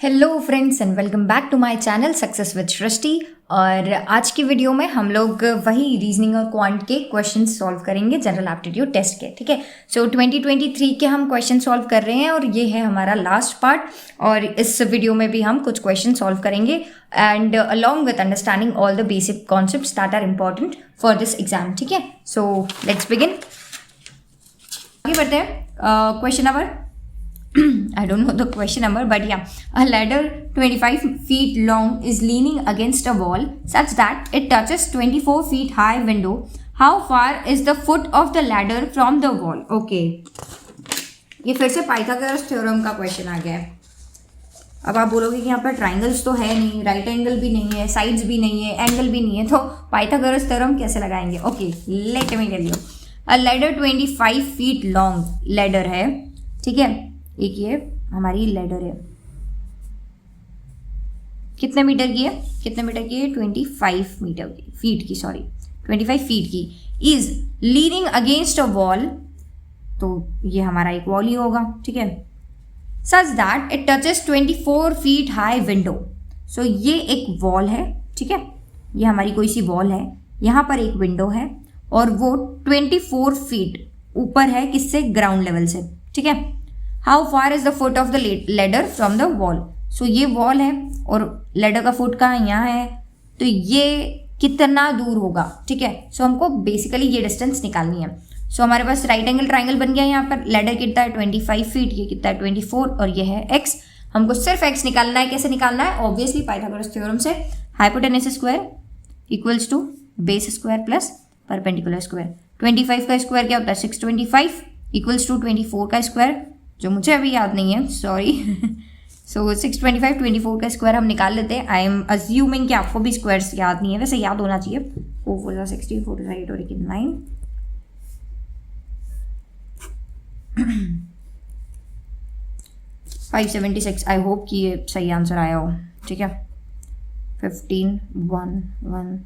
Hello friends and welcome back to my channel success with Srishti. और आज की video में हम लोग वही रीजनिंग और क्वांट के क्वेश्चंस सॉल्व करेंगे जनरल एप्टीट्यूड टेस्ट के। ठीक है, सो 2023 के हम क्वेश्चन सॉल्व कर रहे हैं और ये है हमारा लास्ट पार्ट। और इस वीडियो में भी हम कुछ क्वेश्चन सॉल्व करेंगे and along with understanding all the basic concepts that are important for this exam. ठीक है, सो लेट्स बिगिन। आगे बढ़ते हैं। Question number I don't know the question number, but yeah, a ladder 25 feet long is leaning against a wall such that it touches 24 feet high window. How far is the foot of the ladder from the wall? Okay, ये फिर से Pythagoras theorem का question आ गया है। अब आप बोलोगे कि यहाँ पर ट्राइंगल्स तो है नहीं, राइट एंगल भी नहीं है, साइड्स भी नहीं है, एंगल भी नहीं है, तो पाइथागोरस थ्योरम कैसे लगाएंगे? Okay, let me tell you. A ladder 25 feet long ladder है। ठीक है, एक ये हमारी लैडर है, कितने मीटर की है? 25 मीटर की, फीट की, सॉरी 25 फीट की। Is leaning against a wall, तो ये हमारा एक वॉल ही होगा। ठीक है, such that it touches 24 feet high window. So ये एक वॉल है। ठीक है, ये हमारी कोई सी वॉल है, यहाँ पर एक विंडो है और वो 24 फीट ऊपर है, किससे? ग्राउंड लेवल से। ठीक है, how far is the foot of the ladder from the wall. So ये वॉल है और लेडर का फुट कहाँ? यहाँ है, तो ये कितना दूर होगा? ठीक है, सो हमको बेसिकली ये डिस्टेंस निकालनी है। सो हमारे पास राइट एंगल ट्राइंगल बन गया। यहाँ पर लेडर कितना है? 25 फीट, ये कितना है? 24, और ये है x। हमको सिर्फ x निकालना है। कैसे निकालना है? ऑब्वियसली पाइथागोरस थ्योरम से। Hypotenuse square equals to base square plus perpendicular square. 25 का स्क्वायर क्या होता है? 625 इक्वल्स टू 24 का स्क्वायर, जो मुझे अभी याद नहीं है, सॉरी। सो 625 24 का स्क्वायर हम निकाल लेते हैं। आई एम अज्यूमिंग कि आपको भी स्क्वायर्स याद नहीं है, वैसे याद होना चाहिए। 4 4 16 4 8 और 9 576। आई होप कि ये सही आंसर आया हो। ठीक है, 15 1 1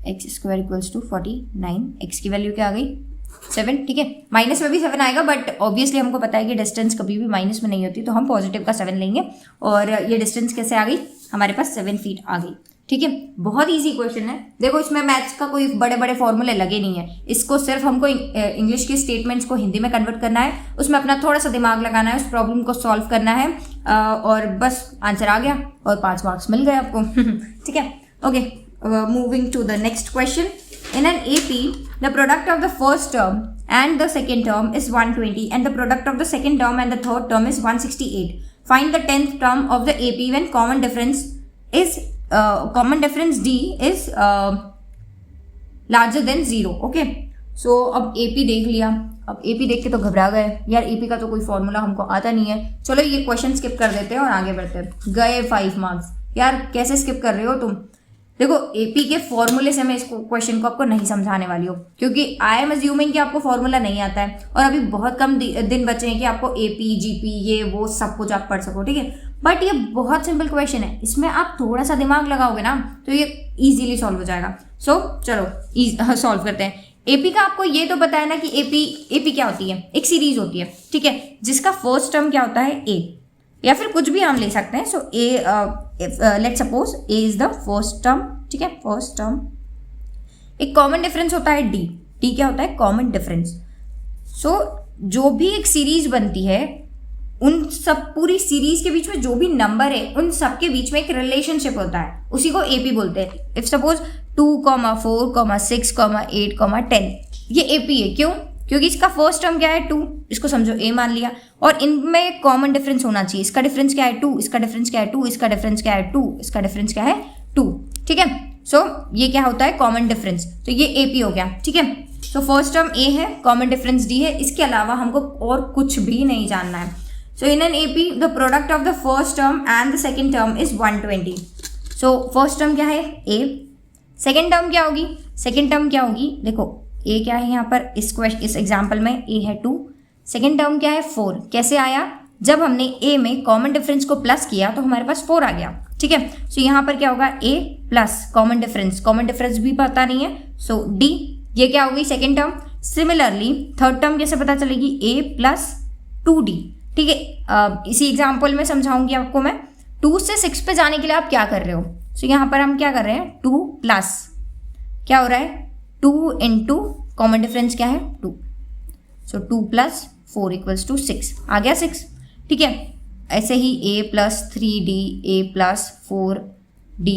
x square equals to 49। X की वैल्यू क्या आ गई? 7। ठीक है, माइनस में भी 7 आएगा, बट ऑब्वियसली हमको पता है कि डिस्टेंस कभी भी माइनस में नहीं होती, तो हम पॉजिटिव का 7 लेंगे। और ये डिस्टेंस कैसे आ गई? हमारे पास 7 फीट आ गई। ठीक है, बहुत ईजी क्वेश्चन है। देखो, इसमें मैथ्स का कोई बड़े बड़े फॉर्मूले लगे नहीं है। इसको सिर्फ हमको इंग्लिश के स्टेटमेंट्स को हिंदी में कन्वर्ट करना है, उसमें अपना थोड़ा सा दिमाग लगाना है, उस प्रॉब्लम को सॉल्व करना है, और बस आंसर आ गया और 5 मार्क्स मिल गए आपको। ठीक है, okay. Moving to the next question. In an AP, the product of the first term and the second term is 120 and the product of the second term and the third term is 168. Find the 10th term of the AP when common difference D is larger than 0. Okay. So अब AP देख लिया। अब AP देख के तो घबरा गए यार, AP का तो कोई फॉर्मूला हमको आता नहीं है। चलो ये क्वेश्चन स्किप कर देते हैं और आगे बढ़ते हैं। गए 5 मार्क्स। यार कैसे स्किप कर रहे हो तुम? देखो, एपी के फॉर्मूले से मैं इस क्वेश्चन को आपको नहीं समझाने वाली हूँ, क्योंकि आई एम अज्यूमिंग कि आपको फॉर्मूला नहीं आता है और अभी बहुत कम दिन बचे हैं कि आपको एपी जीपी ये वो सब कुछ आप पढ़ सको। ठीक है, बट ये बहुत सिंपल क्वेश्चन है, इसमें आप थोड़ा सा दिमाग लगाओगे ना तो ये इजीली सॉल्व हो जाएगा। सो चलो सॉल्व करते हैं। एपी का आपको ये तो पता है ना कि एपी क्या होती है? एक सीरीज होती है। ठीक है, जिसका फर्स्ट टर्म क्या होता है? ए, या फिर कुछ भी हम ले सकते हैं। So A, let suppose A is the first term. ठीक है, फर्स्ट टर्म। एक कॉमन डिफरेंस होता है डी। डी क्या होता है? Common difference. सो जो भी एक सीरीज बनती है, उन सब पूरी सीरीज के बीच में जो भी नंबर है, उन सब के बीच में एक रिलेशनशिप होता है, उसी को एपी बोलते हैं। इफ सपोज 2, 4, 6, 8, 10, ये एपी है। क्यों? क्योंकि इसका फर्स्ट टर्म क्या है? 2, इसको समझो ए मान लिया, और इनमें कॉमन डिफरेंस होना चाहिए। इसका डिफरेंस क्या है? 2, इसका डिफरेंस क्या है? 2, इसका डिफरेंस क्या है? 2, इसका डिफरेंस क्या है? 2। ठीक है, सो ये क्या होता है? Common difference. तो ये एपी हो गया। ठीक है, सो फर्स्ट टर्म ए है, कॉमन डिफरेंस डी है, इसके अलावा हमको और कुछ भी नहीं जानना है। So in an AP the product of the first term and the second term is 120। So first term क्या है? ए। सेकेंड टर्म क्या होगी? सेकेंड टर्म क्या होगी? देखो, ए क्या है यहाँ पर? इस एग्जाम्पल में ए है 2, सेकेंड टर्म क्या है? 4। कैसे आया? जब हमने ए में कॉमन डिफरेंस को प्लस किया तो हमारे पास 4 आ गया। ठीक है, सो यहाँ पर क्या होगा? ए प्लस कॉमन डिफरेंस भी पता नहीं है, सो डी। ये क्या हो गई? Second term. Similarly third term कैसे पता चलेगी, a प्लस 2d। ठीक है, इसी एग्जाम्पल में समझाऊंगी आपको मैं। 2 से 6 पे जाने के लिए आप क्या कर रहे हो, सो यहाँ पर हम क्या कर रहे हैं, 2 प्लस क्या हो रहा है, 2 इंटू कॉमन डिफरेंस क्या है 2, सो 2 प्लस 4 इक्वल्स टू 6, आ गया 6। ठीक है, ऐसे ही a plus 3d, a plus 4d,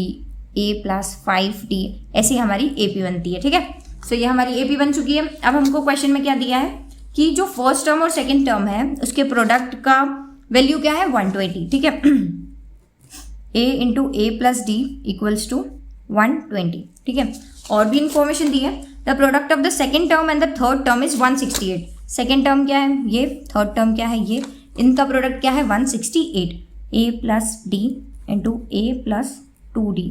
a plus 5d, ऐसी हमारी AP बनती है। ठीक है, सो ये हमारी AP बन चुकी है। अब हमको क्वेश्चन में क्या दिया है कि जो फर्स्ट टर्म और सेकंड टर्म है उसके प्रोडक्ट का वैल्यू क्या है 120। ठीक है, a into a plus d equals to 120। ठीक है, और भी इंफॉर्मेशन दी है, the product of the second term and the third term is 168। Second term क्या है ये, थर्ड टर्म क्या है ये, इनका प्रोडक्ट क्या है 168। a plus d into a plus 2d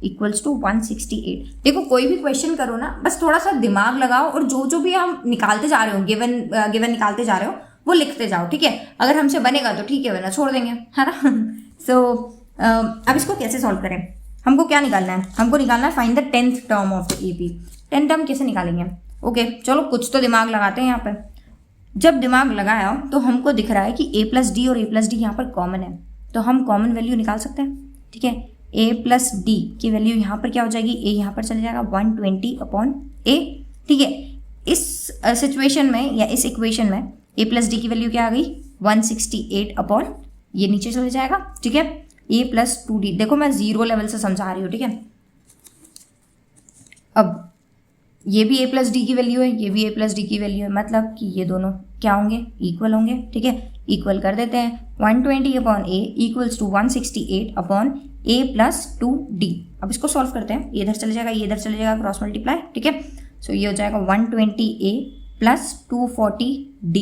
equals to 168। देखो कोई भी क्वेश्चन करो ना, बस थोड़ा सा दिमाग लगाओ और जो भी हम निकालते जा रहे हो, गिवन निकालते जा रहे हो वो लिखते जाओ। ठीक है, अगर हमसे बनेगा तो ठीक है, वरना छोड़ देंगे, है ना। सो अब इसको कैसे सॉल्व करें, हमको क्या निकालना है, हमको निकालना है find the 10th term of the AP। 10th term कैसे निकालेंगे, ओके चलो कुछ तो दिमाग लगाते हैं यहाँ पर। जब दिमाग लगाया तो हमको दिख रहा है कि a प्लस डी और a प्लस डी यहाँ पर कॉमन है, तो हम कॉमन वैल्यू निकाल सकते हैं। ठीक है, a प्लस डी की वैल्यू यहाँ पर क्या हो जाएगी, a यहाँ पर चले जाएगा 120 अपॉन a। ठीक है, इस सिचुएशन में या इस इक्वेशन में a प्लस डी की वैल्यू क्या आ गई 168 अपॉन ये नीचे चले जाएगा। ठीक है, a प्लस 2d, देखो मैं 0 लेवल से समझा रही हूँ। ठीक है, अब ये भी a प्लस डी की वैल्यू है, ये भी a प्लस डी की वैल्यू है, मतलब कि ये दोनों क्या होंगे, इक्वल होंगे। ठीक है, इक्वल कर देते हैं, 120 upon a equals to 168 upon a plus 2d। अब इसको सॉल्व करते हैं, ये इधर चले जाएगा, ये इधर चले जाएगा, क्रॉस मल्टीप्लाई। ठीक है, सो ये हो जाएगा 120a plus 240d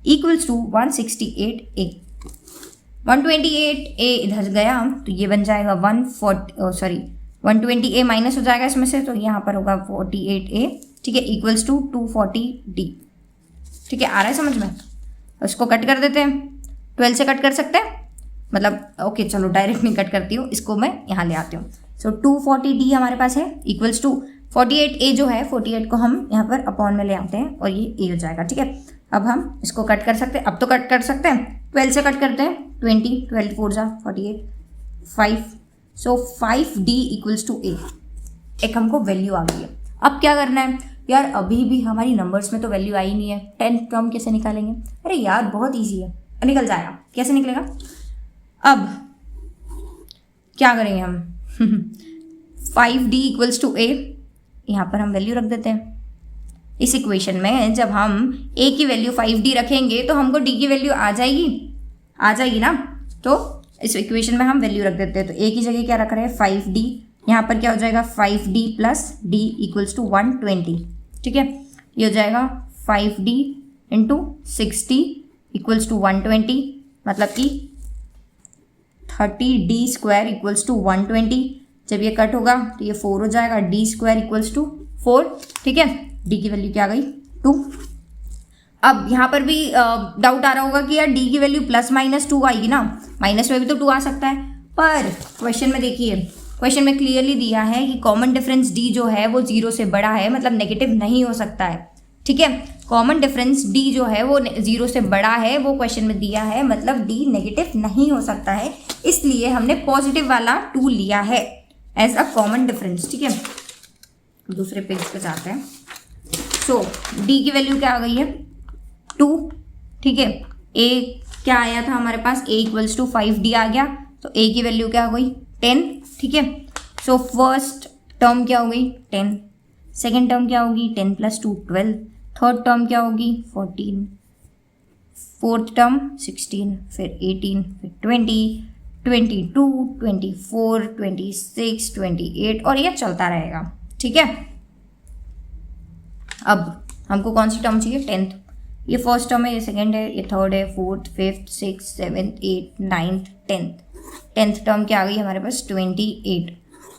equals to 168a। 128a इधर गया तो ये बन जाएगा 120a माइनस हो जाएगा इसमें से, तो यहाँ पर होगा 48a। ठीक है, इक्वल्स टू 240d। ठीक है, आ रहा है समझ में। इसको कट कर देते हैं, 12 से कट कर सकते हैं, मतलब ओके चलो डायरेक्ट नहीं कट करती हूँ, इसको मैं यहाँ ले आती हूँ। सो 240d हमारे पास है इक्वल्स टू 48a जो है 48 को हम यहाँ पर अपॉन में ले आते हैं और ये a हो जाएगा। ठीक है, अब हम इसको कट कर सकते हैं, अब तो कट कर सकते हैं, 12 से कट करते हैं, 20, 12 4 जा 48, 5, सो 5d इक्वल्स टू a। एक हमको वैल्यू आ गई है। अब क्या करना है यार, अभी भी हमारी नंबर्स में तो वैल्यू आई नहीं है, 10th टर्म कैसे निकालेंगे, अरे यार बहुत ईजी है, निकल जाएगा। कैसे निकलेगा, अब क्या करेंगे हम 5d इक्वल्स टू a, यहाँ पर हम वैल्यू रख देते हैं। इस इक्वेशन में जब हम a की वैल्यू 5d रखेंगे तो हमको d की वैल्यू आ जाएगी ना, तो इस इक्वेशन में हम वैल्यू रख देते हैं। तो a की जगह क्या रख रहे हैं 5d, यहाँ पर क्या हो जाएगा 5d plus d equals to 120। ठीक है, ये हो जाएगा 5d इंटू 60 इक्वल्स टू 120, मतलब कि 30d स्क्वायर इक्वल्स टू 120। जब ये कट होगा तो ये 4 हो जाएगा, d स्क्वायर इक्वल्स टू 4। ठीक है, d की वैल्यू क्या आ गई 2। अब यहाँ पर भी डाउट आ रहा होगा कि यार d की वैल्यू प्लस माइनस 2 आएगी ना, माइनस में भी तो 2 आ सकता है, पर क्वेश्चन में देखिए, क्वेश्चन में क्लियरली दिया है कि कॉमन डिफरेंस d जो है वो 0 से बड़ा है, मतलब नेगेटिव नहीं हो सकता है। ठीक है, कॉमन डिफरेंस d जो है वो 0 से बड़ा है, वो क्वेश्चन में दिया है, मतलब d नेगेटिव नहीं हो सकता है, इसलिए हमने पॉजिटिव वाला 2 लिया है एज अ कॉमन डिफरेंस। ठीक है, दूसरे पेज पे जाते हैं। सो d की वैल्यू क्या आ गई है 2। ठीक है, a क्या आया था हमारे पास, a इक्वल्स टू 5d आ गया, तो a की वैल्यू क्या हो गई 10। ठीक है, सो फर्स्ट टर्म क्या हो गई 10, सेकेंड टर्म क्या होगी 10 प्लस 2 12, थर्ड टर्म क्या होगी 14, फोर्थ टर्म 16, फिर 18, फिर 20, 22, 24, 26, 28 और ये चलता रहेगा। ठीक है, अब हमको कौन सी टर्म चाहिए 10th, ये फर्स्ट टर्म है, ये सेकेंड है, ये थर्ड है, fourth, fifth, six, seventh, eight, ninth, 10th term क्या आ गई हमारे पास 28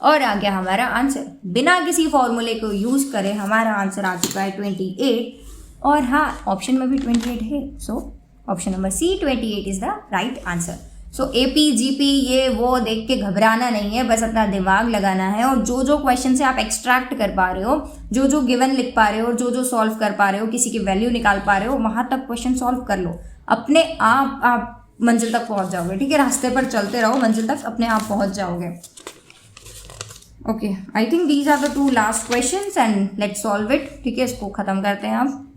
और आ गया हमारा आंसर। बिना किसी फॉर्मूले को यूज़ करे हमारा आंसर आ चुका है 28 और हाँ ऑप्शन में भी 28 है, so option number C 28 is the right answer. So AP GP ये वो देख के घबराना नहीं है, बस अपना दिमाग लगाना है और जो जो क्वेश्चन से आप एक्सट्रैक्ट कर पा रहे हो, जो जो गिवन लिख पा रहे हो, जो जो सॉल्व कर पा रहे हो, किसी की वैल्यू निकाल पा रहे हो, वहां तक क्वेश्चन सॉल्व कर लो, अपने आप मंजिल तक पहुंच जाओगे। ठीक है, रास्ते पर चलते रहो, मंजिल तक अपने आप पहुंच जाओगे। Okay, I think these are the 2 last questions and let's solve it. ठीक है, इसको खत्म करते हैं आप।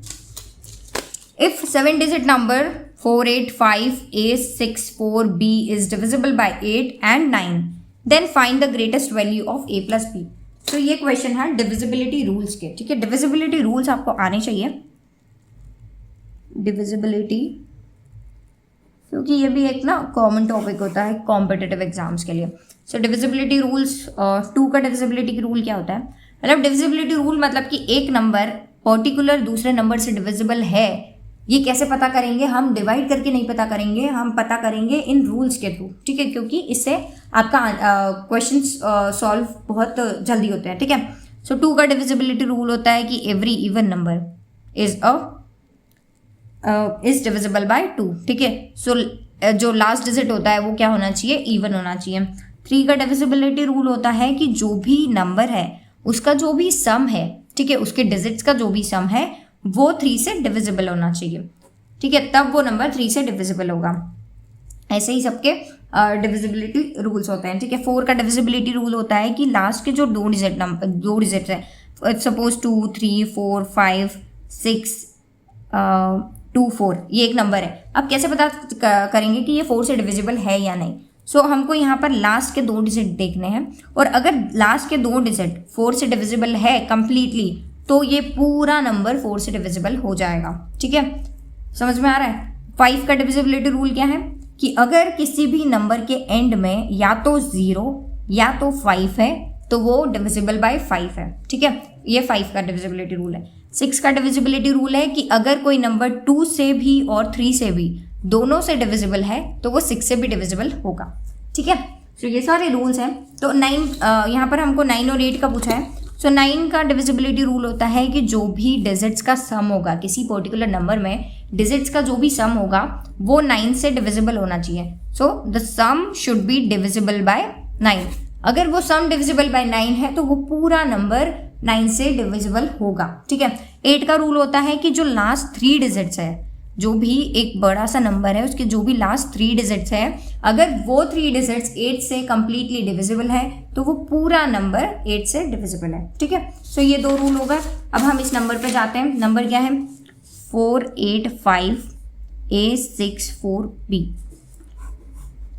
If 7 digit number 485A64B is divisible by 8 and 9, then find the greatest value of A plus B। तो ये क्वेश्चन है डिविजिबिलिटी रूल्स के। ठीक है, डिविजिबिलिटी रूल्स आपको आने चाहिए, डिविजिबिलिटी, क्योंकि ये भी एक ना कॉमन टॉपिक होता है कॉम्पिटिटिव एग्जाम्स के लिए। सो डिविजिबिलिटी रूल्स 2 का डिविजिबिलिटी रूल क्या होता है? मतलब डिविजिबिलिटी रूल मतलब कि एक नंबर पर्टिकुलर दूसरे नंबर से डिविजिबल है, ये कैसे पता करेंगे? हम डिवाइड करके नहीं पता करेंगे, हम पता करेंगे इन रूल्स के थ्रू। ठीक है, क्योंकि इससे आपका क्वेश्चन सॉल्व बहुत जल्दी होते हैं। ठीक है, सो 2 का डिविजिबिलिटी रूल होता है कि every even number is divisible by 2। ठीक है, सो जो लास्ट डिजिट होता है वो क्या होना चाहिए? इवन होना चाहिए। 3 का डिविजिबिलिटी रूल होता है कि जो भी नंबर है उसका जो भी सम है, ठीक है, उसके डिजिट्स का जो भी सम है वो 3 से डिविजिबल होना चाहिए। ठीक है, तब वो नंबर 3 से डिविजिबल होगा। ऐसे ही सबके डिविजिबिलिटी रूल्स होते हैं। ठीक है, 4 का डिविजिबिलिटी रूल होता है कि लास्ट के जो 2 डिजिट है, सपोज 2 3 4 5 6 2 4, ये एक नंबर है। अब कैसे पता करेंगे कि ये 4 से डिविजिबल है या नहीं? सो हमको यहाँ पर लास्ट के 2 डिजिट देखने हैं, और अगर लास्ट के 2 डिजिट 4 से डिविजिबल है कंप्लीटली, तो ये पूरा नंबर 4 से डिविजिबल हो जाएगा। ठीक है, समझ में आ रहा है? 5 का डिविजिबिलिटी रूल क्या है कि अगर किसी भी नंबर के एंड में या तो 0 या तो 5 है तो वो डिविजिबल बाय 5 है। ठीक है, ये 5 का डिविजिबिलिटी रूल है। 6 का डिविजिबिलिटी रूल है कि अगर कोई नंबर 2 से भी और 3 से भी दोनों से डिविजिबल है तो वो 6 से भी डिविजिबल होगा। ठीक है, तो ये सारे रूल्स हैं। तो 9 यहाँ पर हमको 9 और 8 का पूछा है। सो 9 का डिविजिबिलिटी रूल होता है कि जो भी डिजिट्स का सम होगा, किसी पर्टिकुलर नंबर में डिजिट्स का जो भी सम होगा वो 9 से डिविजिबल होना चाहिए। So the sum should be divisible by 9। अगर वो सम डिविजिबल बाय 9 है तो वो पूरा नंबर 9 से डिविजिबल होगा। ठीक है, 8 का रूल होता है कि जो लास्ट 3 डिजिट्स है, जो भी एक बड़ा सा नंबर है उसके जो भी लास्ट 3 डिजिट्स है, अगर वो 3 डिजिट्स 8 से कंप्लीटली डिविजिबल है तो वो पूरा नंबर 8 से डिविजिबल है। ठीक है, सो ये 2 रूल होगा। अब हम इस नंबर पे जाते हैं। नंबर क्या है? 485A64B।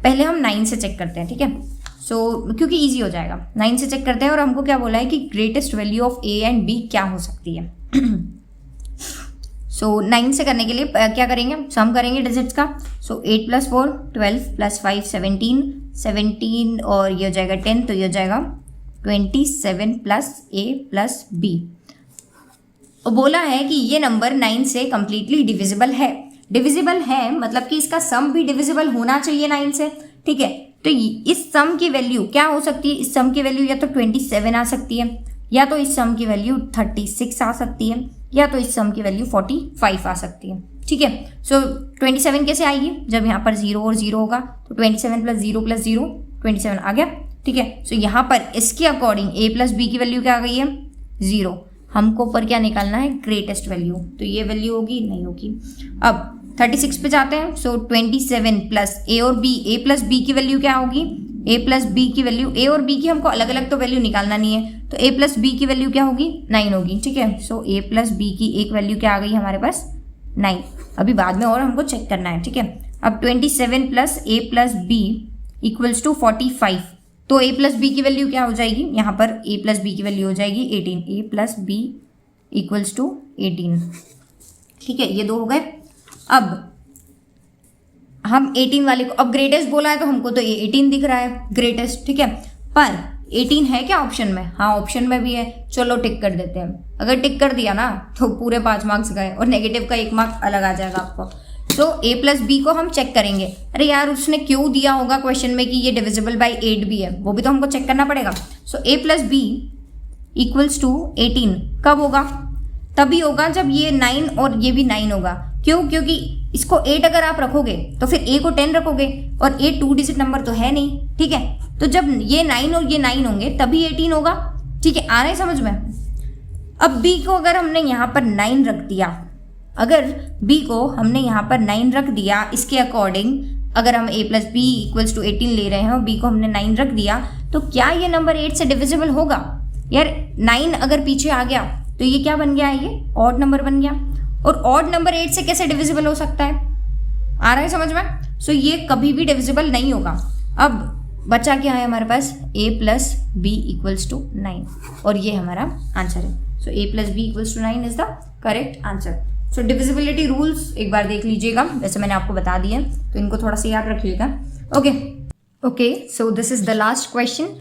पहले हम 9 से चेक करते हैं। ठीक है, सो क्योंकि इजी हो जाएगा। 9 से चेक करते हैं और हमको क्या बोला है कि greatest value of A and B क्या हो सकती है। सो 9 से करने के लिए क्या करेंगे? सम करेंगे डिजिट्स का। सो 8 + 4 12 + 5 17 17 और ये हो जाएगा 10, तो ये हो जाएगा 27 + A + B। और बोला है कि ये नंबर 9 से कंप्लीटली डिविजिबल है। डिविजिबल है मतलब कि इसका सम भी डिविजिबल होना चाहिए 9 से। ठीक है, तो इस सम की वैल्यू क्या हो सकती है? इस सम की वैल्यू या तो 27 आ सकती है, या तो इस सम की वैल्यू 36 आ सकती है, या तो इस सम की वैल्यू 45 आ सकती है। ठीक है, सो 27 कैसे आएगी? जब यहाँ पर 0 और 0 होगा तो 27 + 0 + 0 27 आ गया। ठीक है, सो यहाँ पर इसके अकॉर्डिंग A + B की वैल्यू क्या आ गई है? 0। हमको पर क्या निकालना है? Greatest value. तो ये वैल्यू होगी? नहीं होगी। अब 36 पे जाते हैं। सो 27 + A और B, A + B की वैल्यू क्या होगी? A + B की वैल्यू, A और B की हमको अलग अलग तो वैल्यू निकालना नहीं है, तो A + B की वैल्यू क्या होगी? 9 होगी। ठीक है, सो A + B की एक वैल्यू क्या आ गई हमारे पास? 9। अभी बाद में और हमको चेक करना है। ठीक है, अब 27 + A + B = 45। तो A + B की वैल्यू क्या हो जाएगी? यहाँ पर A + B की वैल्यू हो जाएगी 18। A + B = 18। ठीक है, ये 2 हो गए। अब हम 18 वाले को, अब ग्रेटेस्ट बोला है तो हमको तो ये 18 दिख रहा है ग्रेटेस्ट। ठीक है, पर 18 है क्या ऑप्शन में? हाँ, ऑप्शन में भी है। चलो टिक कर देते हैं। अगर टिक कर दिया ना तो पूरे 5 मार्क्स गए और नेगेटिव का 1 मार्क अलग आ जाएगा आपको। तो A + B को हम चेक करेंगे। अरे यार, उसने क्यों दिया होगा क्वेश्चन में कि ये डिविजिबल बाय 8 भी है, वो भी तो हमको चेक करना पड़ेगा। सो A + B = 18 कब होगा? तभी होगा जब ये 9 और ये भी 9 होगा, क्यों? क्योंकि इसको 8 अगर आप रखोगे तो फिर a को 10 रखोगे और a 2 डिजिट नंबर तो है नहीं, ठीक है। तो जब ये 9 और ये 9 होंगे तभी 18 होगा, ठीक है। आ रहा है समझ में? अब b को अगर हमने यहाँ पर 9 रख दिया, अगर b को हमने यहाँ पर 9 रख दिया, इसके अकॉर्डिंग अगर हम a plus B equals to 18 ले रहे हैं और b को हमने 9 रख दिया, तो क्या ये नंबर 8 से डिविजिबल होगा? यार 9 अगर पीछे आ गया तो ये क्या बन गया? ये ऑड नंबर बन गया, और ऑड नंबर 8 से कैसे डिविजिबल हो सकता है? आ रहा है समझ में? सो ये कभी भी डिविजिबल नहीं होगा। अब बचा क्या है हमारे पास? a plus B equals to 9, और ये हमारा आंसर है। So a plus B equals to 9 is the correct answer. So divisibility rules एक बार देख लीजिएगा, वैसे मैंने आपको बता दिया तो इनको थोड़ा सा याद रखिएगा। Okay, so this is the last question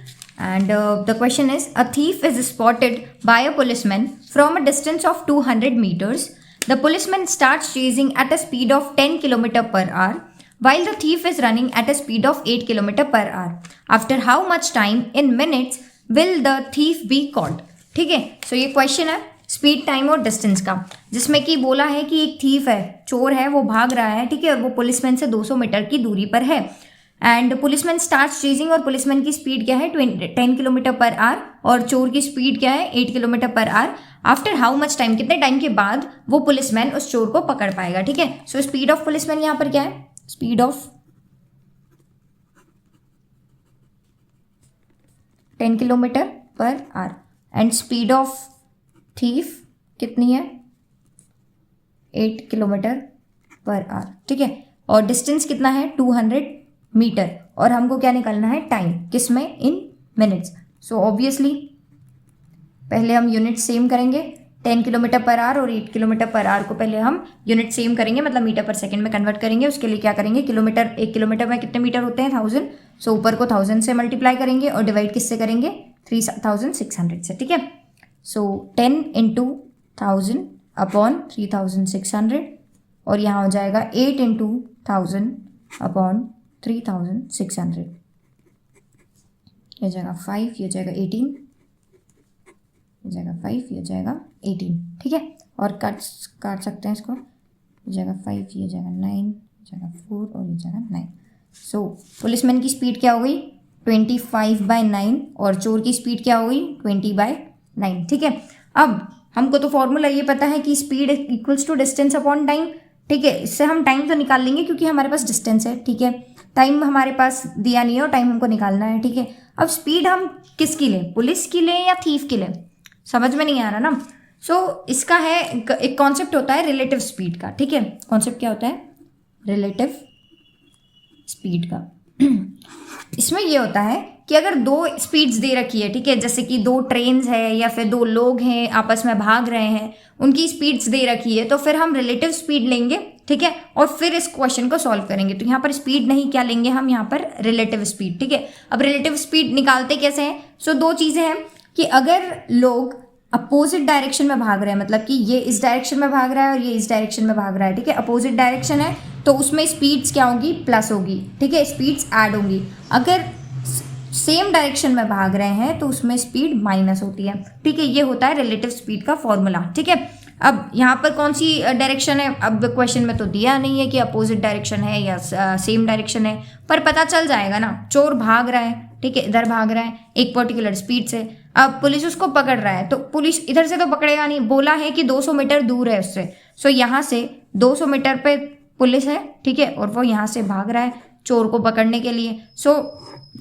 and the question is, a thief is spotted by a policeman from a distance of 200 meters. The policeman starts chasing at a speed of 10 km per hour while the thief is running at a speed of 8 km per hour. After how much time in minutes will the thief be caught? ठीक है, सो ये question है speed, time और distance का, जिसमें कि बोला है कि एक थीफ है, चोर है, वो भाग रहा है, ठीक है, और वो पुलिसमैन से 200 मीटर की दूरी पर है। एंड पुलिसमैन स्टार्ट्स चेजिंग, और पुलिसमैन की स्पीड क्या है? 10 किलोमीटर पर आवर, और चोर की स्पीड क्या है? 8 kilometre per hour. After how much time, कितने टाइम के बाद वो पुलिसमैन उस चोर को पकड़ पाएगा, ठीक है। सो स्पीड ऑफ पुलिसमैन यहाँ पर क्या है? Speed of 10 kilometre per hour, and speed of thief कितनी है? 8 किलोमीटर पर आवर, ठीक है। और डिस्टेंस कितना है? 200 मीटर, और हमको क्या निकालना है? टाइम, किसमें? इन मिनट्स। सो ऑब्वियसली पहले हम यूनिट सेम करेंगे, 10 किलोमीटर पर आवर और 8 किलोमीटर पर आवर को पहले हम यूनिट सेम करेंगे, मतलब मीटर पर सेकंड में कन्वर्ट करेंगे। उसके लिए क्या करेंगे? किलोमीटर, 1 किलोमीटर में कितने मीटर होते हैं? 1000। सो ऊपर को 1000 से मल्टीप्लाई करेंगे और डिवाइड किससे करेंगे? 3600 से, ठीक है। सो 10 इंटू 1000 अपॉन 3600, और यहाँ हो जाएगा 8 इंटू 1000 अपॉन 3600, ये जाएगा 5, ये जाएगा 18, ये जाएगा 5, ये जाएगा 18, ठीक है। और काट सकते हैं इसको, ये जाएगा 5, ये जाएगा 9, ये जाएगा 4 और ये जाएगा 9। सो पुलिसमैन की स्पीड क्या हो गई? 25/9, और चोर की स्पीड क्या हो गई? 20/9, ठीक है। अब हमको तो फॉर्मूला ये पता है कि speed equals to distance upon time, ठीक है। इससे हम टाइम तो निकाल लेंगे क्योंकि हमारे पास डिस्टेंस है, ठीक है। टाइम हमारे पास दिया नहीं है और टाइम हमको निकालना है, ठीक है। अब स्पीड हम किसकी लें? पुलिस की लें या थीफ की लें? समझ में नहीं आ रहा ना। सो इसका है एक कॉन्सेप्ट होता है रिलेटिव स्पीड का, ठीक है। कॉन्सेप्ट क्या होता है? रिलेटिव स्पीड का। इसमें ये होता है कि अगर 2 स्पीड्स दे रखी है, ठीक है, जैसे कि 2 ट्रेन्स है या फिर 2 लोग हैं आपस में भाग रहे हैं, उनकी स्पीड्स दे रखी है, तो फिर हम रिलेटिव स्पीड लेंगे, ठीक है, और फिर इस क्वेश्चन को सॉल्व करेंगे। तो यहाँ पर स्पीड नहीं, क्या लेंगे हम यहाँ पर? रिलेटिव स्पीड, ठीक है। अब रिलेटिव स्पीड निकालते कैसे हैं? सो 2 चीज़ें हैं कि अगर लोग अपोजिट डायरेक्शन में भाग रहे हैं, मतलब कि ये इस डायरेक्शन में भाग रहा है और ये इस डायरेक्शन में भाग रहा है, ठीक है, अपोजिट डायरेक्शन है, तो उसमें स्पीड्स क्या होगी? प्लस होगी, ठीक है, स्पीड्स ऐड होंगी। अगर सेम डायरेक्शन में भाग रहे हैं तो उसमें स्पीड माइनस होती है, ठीक है। ये होता है रिलेटिव स्पीड का फॉर्मूला, ठीक है। अब यहाँ पर कौन सी डायरेक्शन है? अब क्वेश्चन में तो दिया नहीं है कि अपोजिट डायरेक्शन है या सेम डायरेक्शन है, पर पता चल जाएगा ना। चोर भाग रहा है, ठीक है, इधर भाग रहा है एक पर्टिकुलर स्पीड से, अब पुलिस उसको पकड़ रहा है, तो पुलिस इधर से तो पकड़ेगा नहीं, बोला है कि 200 मीटर दूर है उससे। सो यहाँ से 200 मीटर पे पुलिस है, ठीक है, और वो यहाँ से भाग रहा है चोर को पकड़ने के लिए। सो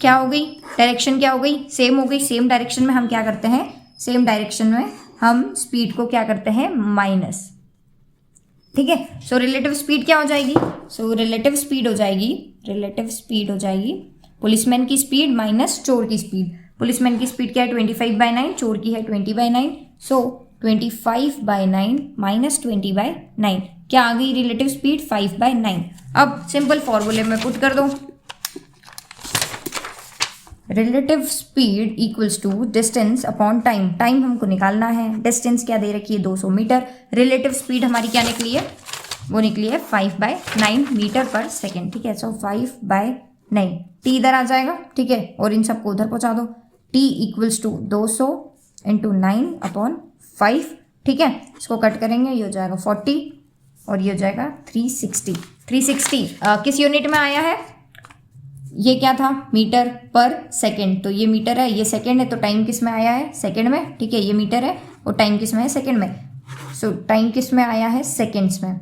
क्या हो गई? डायरेक्शन क्या हो गई? सेम हो गई। सेम डायरेक्शन में हम क्या करते हैं? सेम डायरेक्शन में हम स्पीड को क्या करते हैं? माइनस, ठीक है। सो रिलेटिव स्पीड क्या हो जाएगी? सो रिलेटिव स्पीड हो जाएगी पुलिसमैन की स्पीड माइनस चोर की स्पीड। पुलिसमैन की स्पीड क्या है? 25/9, चोर की है 20/9। सो 25/9 माइनस 20/9 क्या आ गई? Relative speed 5/9। अब सिंपल फॉर्मूले में पुट कर दो, relative speed equals to distance upon time. Time हमको निकालना है, डिस्टेंस क्या दे रखी है? 200 मीटर। रिलेटिव स्पीड हमारी क्या निकली है? वो निकली है 5/9 मीटर पर सेकेंड, ठीक है। सो 5/9, टी इधर आ जाएगा, ठीक है, और इन सबको उधर पहुंचा दो। T equals to 200 into 9 upon 5, ठीक है। इसको कट करेंगे, ये हो जाएगा 40, और ये हो जाएगा 360। 360 किस यूनिट में आया है? ये क्या था? मीटर पर सेकंड। तो ये मीटर है, ये सेकंड है, तो टाइम किस में आया है? सेकंड में। ठीक है, ये मीटर है और टाइम किस में है? सेकंड में। सो टाइम किस में आया है? सेकंड्स में।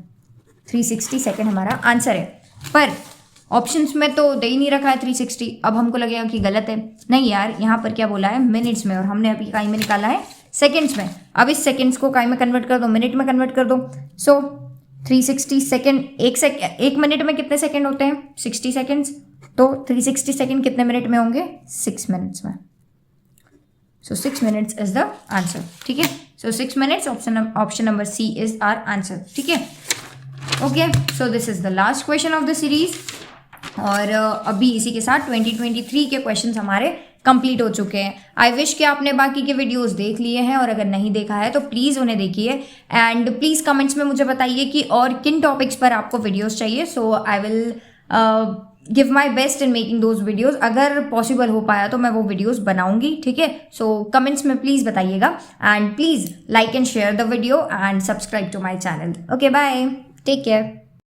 360 सेकंड हमारा आंसर है। पर ऑप्शंस में तो दे ही नहीं रखा है 360। अब हमको लगेगा कि गलत है। नहीं यार, यहाँ पर क्या बोला है? मिनट्स में, और हमने अभी काई में निकाला है सेकंड्स में। अब इस सेकंड्स को काई में कन्वर्ट कर दो, मिनट में कन्वर्ट कर दो। सो 360 सेकेंड, एक मिनट में कितने सेकंड होते हैं? 60 सेकंड्स। तो 360 सेकंड कितने मिनट में होंगे? 6 मिनट्स में। So 6 minutes is the answer. ठीक है, so 6 minutes, option number C is our answer. ठीक है, okay, so this is the last question of the series. और अभी इसी के साथ 2023 के क्वेश्चंस हमारे कंप्लीट हो चुके हैं। आई विश कि आपने बाकी के वीडियोस देख लिए हैं, और अगर नहीं देखा है तो प्लीज़ उन्हें देखिए। एंड प्लीज़ कमेंट्स में मुझे बताइए कि और किन टॉपिक्स पर आपको वीडियोस चाहिए। So I will give my best in making those videos. अगर पॉसिबल हो पाया तो मैं वो वीडियोज़ बनाऊंगी। ठीक है, सो कमेंट्स में प्लीज़ बताइएगा। And please like and share the video and subscribe to my channel. Okay, bye, take care.